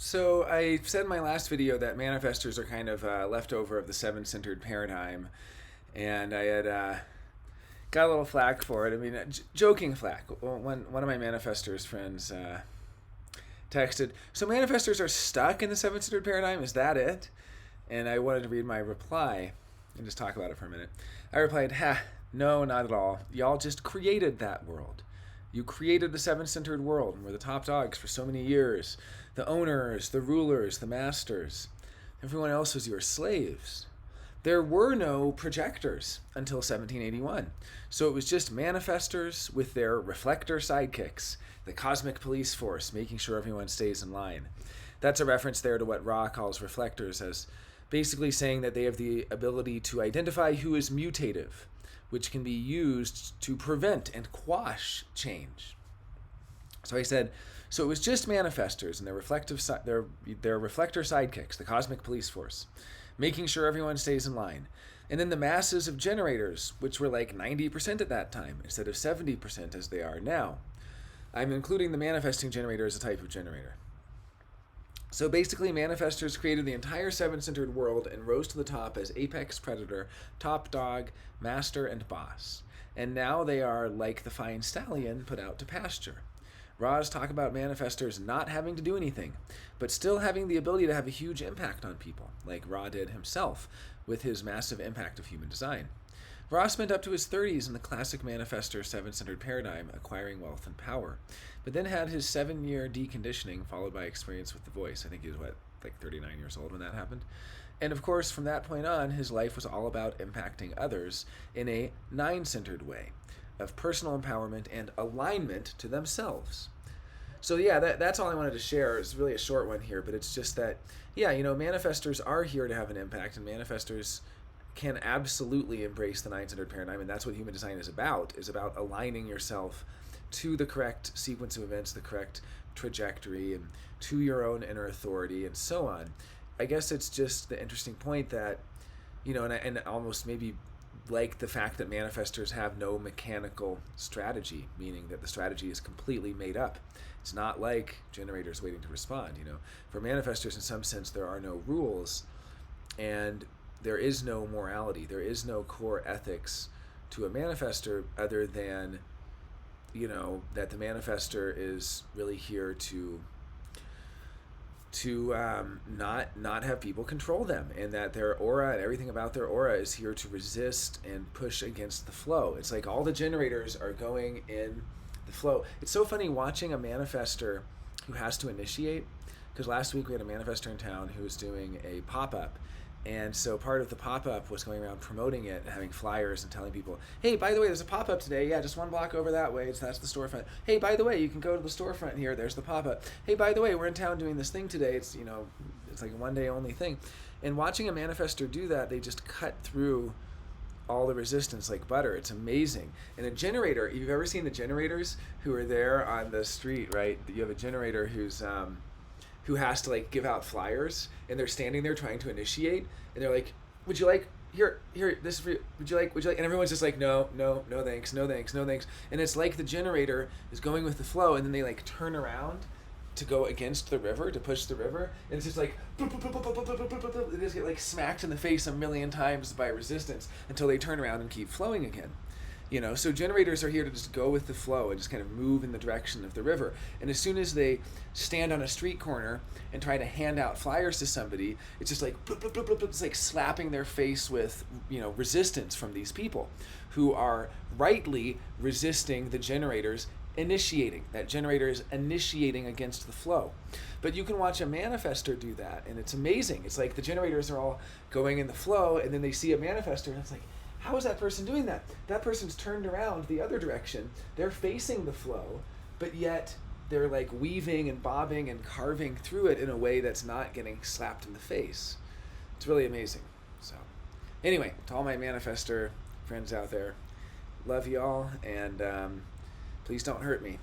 So I said in my last video that manifestors are kind of leftover of the seven-centered paradigm, and I had got a little flack for it. I mean, joking flack. One of my manifestors friends texted, "So manifestors are stuck in the seven-centered paradigm? Is that it?" And I wanted to read my reply and just talk about it for a minute. I replied, no, not at all. Y'all just created that world. You created the seven-centered world and were the top dogs for so many years. The owners, the rulers, the masters. Everyone else was your slaves. There were no projectors until 1781. So it was just manifestors with their reflector sidekicks, the cosmic police force, making sure everyone stays in line. That's a reference there to what Ra calls reflectors, as basically saying that they have the ability to identify who is mutative, which can be used to prevent and quash change. So I said, so it was just manifestors and their reflector sidekicks, the cosmic police force, making sure everyone stays in line. And then the masses of generators, which were like 90% at that time, instead of 70% as they are now. I'm including the manifesting generator as a type of generator. So basically, manifestors created the entire seven-centered world and rose to the top as apex predator, top dog, master, and boss. And now they are like the fine stallion put out to pasture. Ra's talk about manifestors not having to do anything, but still having the ability to have a huge impact on people, like Ra did himself with his massive impact of human design. Ra spent up to his 30s in the classic manifestor seven-centered paradigm, acquiring wealth and power, but then had his 7-year deconditioning followed by experience with the voice. I think he was, 39 years old when that happened. And of course, from that point on, his life was all about impacting others in a nine-centered way of personal empowerment and alignment to themselves. So yeah, that's all I wanted to share. It's really a short one here, but it's just that, manifestors are here to have an impact, and manifestors can absolutely embrace the nine-centered paradigm, and that's what human design is about aligning yourself to the correct sequence of events, the correct trajectory, and to your own inner authority, and so on. I guess it's just the interesting point that, and almost maybe like the fact that manifestors have no mechanical strategy, meaning that the strategy is completely made up. It's not like generators waiting to respond. For manifestors, in some sense, there are no rules, and there is no morality. There is no core ethics to a manifestor other than, that the manifestor is really here to not have people control them, and that their aura and everything about their aura is here to resist and push against the flow. It's like all the generators are going in the flow. It's so funny watching a manifestor who has to initiate, because last week we had a manifestor in town who was doing a pop-up. And so part of the pop-up was going around promoting it and having flyers and telling people, hey, by the way, there's a pop-up today. Yeah, just one block over that way. That's the storefront. Hey, by the way, you can go to the storefront here. There's the pop-up. Hey, by the way, we're in town doing this thing today. It's, it's like a one-day only thing. And watching a manifestor do that, they just cut through all the resistance like butter. It's amazing. And a generator, if you've ever seen the generators who are there on the street, right? You have a generator who has to give out flyers, and they're standing there trying to initiate, and they're like, would you like, here, this is for you, would you like, and everyone's just like, no thanks, no thanks. And it's like the generator is going with the flow, and then they turn around to go against the river, to push the river, and it's just like, they just get smacked in the face a million times by resistance until they turn around and keep flowing again. So generators are here to just go with the flow and just kind of move in the direction of the river. And as soon as they stand on a street corner and try to hand out flyers to somebody, it's just like, it's like slapping their face with, resistance from these people who are rightly resisting the generators initiating. That generator is initiating against the flow. But you can watch a manifestor do that, and it's amazing. It's like the generators are all going in the flow, and then they see a manifestor, and it's like, how is that person doing that? That person's turned around the other direction. They're facing the flow, but yet they're weaving and bobbing and carving through it in a way that's not getting slapped in the face. It's really amazing. So anyway, to all my manifestor friends out there, love y'all, and please don't hurt me.